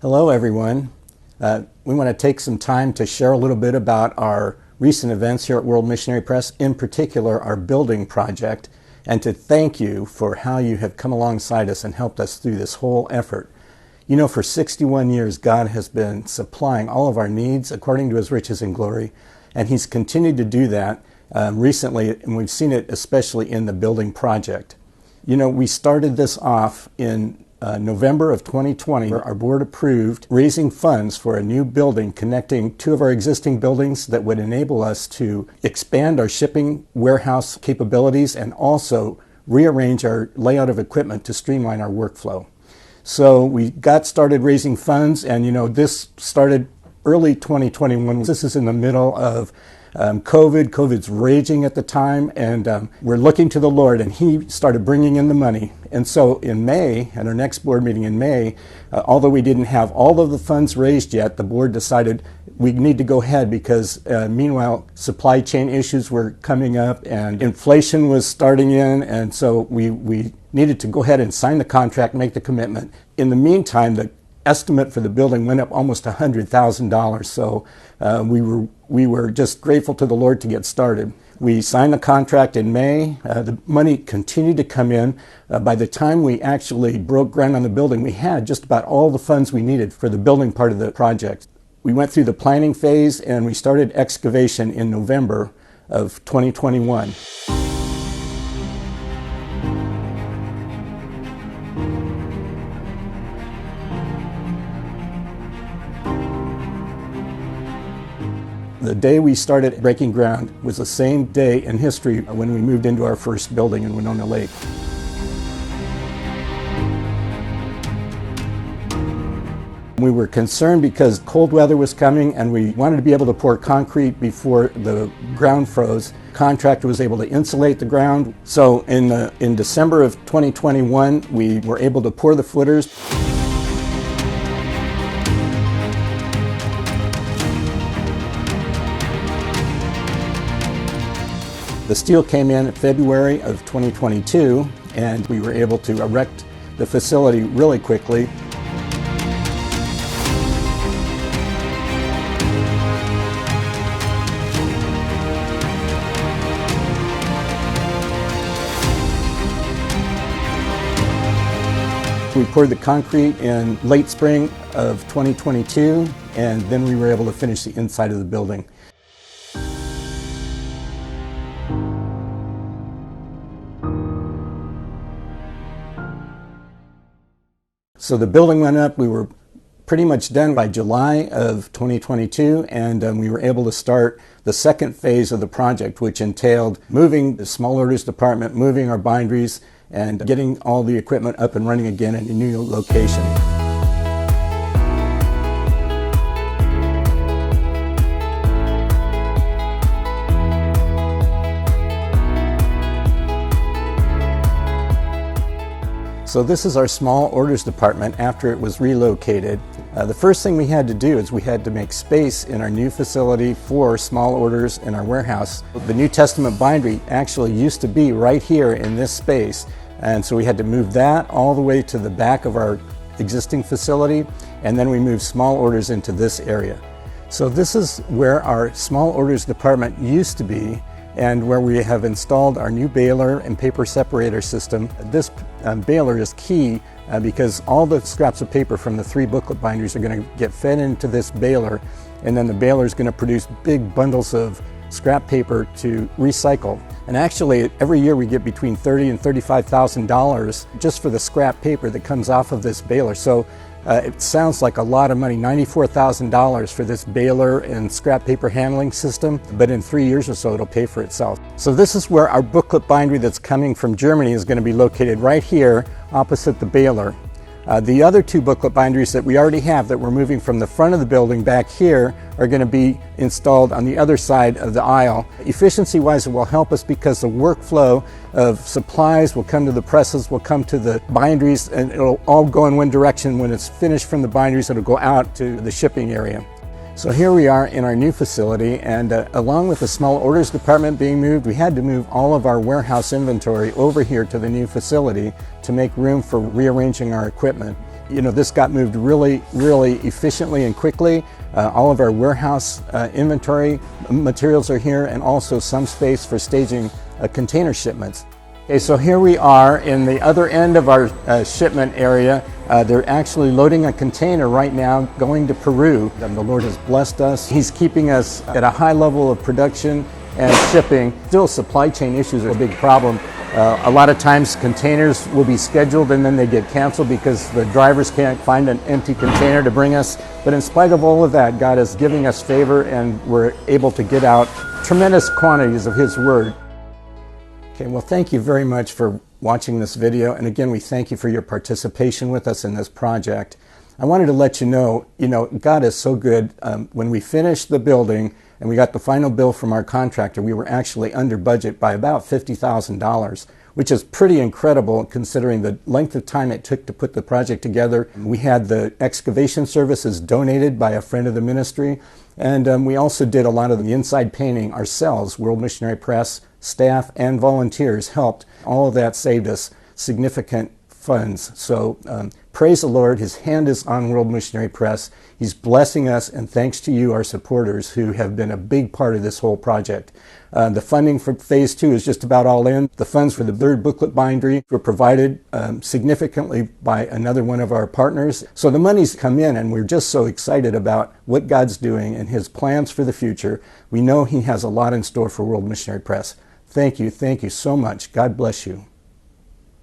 Hello everyone. We want to take some time to share a little bit about our recent events here at World Missionary Press, in particular our building project, and to thank you for how you have come alongside us and helped us through this whole effort. You know, for 61 years, God has been supplying all of our needs according to His riches and glory, and He's continued to do that recently, and we've seen it especially in the building project. You know, we started this off in November of 2020, where our board approved raising funds for a new building connecting two of our existing buildings that would enable us to expand our shipping warehouse capabilities and also rearrange our layout of equipment to streamline our workflow. So we got started raising funds, and you know, this started early 2021. This is in the middle of COVID's raging at the time, and we're looking to the Lord, and He started bringing in the money. And so in May, at our next board meeting in May, although we didn't have all of the funds raised yet, the board decided we need to go ahead because meanwhile supply chain issues were coming up and inflation was starting in, and so we needed to go ahead and sign the contract, make the commitment. In the meantime, the estimate for the building went up almost $100,000, so we were just grateful to the Lord to get started. We signed the contract in May. The money continued to come in. By the time we actually broke ground on the building, we had just about all the funds we needed for the building part of the project. We went through the planning phase and we started excavation in November of 2021. The day we started breaking ground was the same day in history when we moved into our first building in Winona Lake. We were concerned because cold weather was coming and we wanted to be able to pour concrete before the ground froze. The contractor was able to insulate the ground. So in December of 2021, we were able to pour the footers. The steel came in February of 2022, and we were able to erect the facility really quickly. We poured the concrete in late spring of 2022, and then we were able to finish the inside of the building. So the building went up. We were pretty much done by July of 2022, and we were able to start the second phase of the project, which entailed moving the small orders department, moving our binderies, and getting all the equipment up and running again in a new location. So this is our small orders department after it was relocated. The first thing we had to do is we had to make space in our new facility for small orders in our warehouse. The New Testament bindery actually used to be right here in this space, and so we had to move that all the way to the back of our existing facility, and then we moved small orders into this area. So this is where our small orders department used to be, and where we have installed our new baler and paper separator system. This baler is key because all the scraps of paper from the 3 booklet binders are going to get fed into this baler, and then the baler is going to produce big bundles of scrap paper to recycle. And actually, every year we get between $30,000 and $35,000 just for the scrap paper that comes off of this baler. So it sounds like a lot of money, $94,000 for this baler and scrap paper handling system, but in 3 years or so it'll pay for itself. So this is where our booklet bindery that's coming from Germany is going to be located, right here opposite the baler. The other 2 booklet binderies that we already have that we're moving from the front of the building back here are going to be installed on the other side of the aisle. Efficiency-wise, it will help us because the workflow of supplies will come to the presses, will come to the binderies, and it'll all go in one direction. When it's finished from the binderies, it'll go out to the shipping area. So here we are in our new facility, and along with the small orders department being moved, we had to move all of our warehouse inventory over here to the new facility to make room for rearranging our equipment. This got moved really, really efficiently and quickly. All of our warehouse inventory materials are here, and also some space for staging container shipments. Okay, so here we are in the other end of our shipment area. They're actually loading a container right now going to Peru. And the Lord has blessed us. He's keeping us at a high level of production and shipping. Still, supply chain issues are a big problem. A lot of times containers will be scheduled and then they get canceled because the drivers can't find an empty container to bring us. But in spite of all of that, God is giving us favor, and we're able to get out tremendous quantities of His Word. Okay, well, thank you very much for watching this video. And again, we thank you for your participation with us in this project. I wanted to let you know, God is so good. When we finished the building and we got the final bill from our contractor, we were actually under budget by about $50,000, which is pretty incredible considering the length of time it took to put the project together. We had the excavation services donated by a friend of the ministry, and we also did a lot of the inside painting ourselves. World Missionary Press staff and volunteers helped. All of that saved us significant funds. So praise the Lord. His hand is on World Missionary Press. He's blessing us, and thanks to you, our supporters, who have been a big part of this whole project. The funding for Phase 2 is just about all in. The funds for the third booklet bindery were provided significantly by another one of our partners. So the money's come in, and we're just so excited about what God's doing and His plans for the future. We know He has a lot in store for World Missionary Press. Thank you so much. God bless you.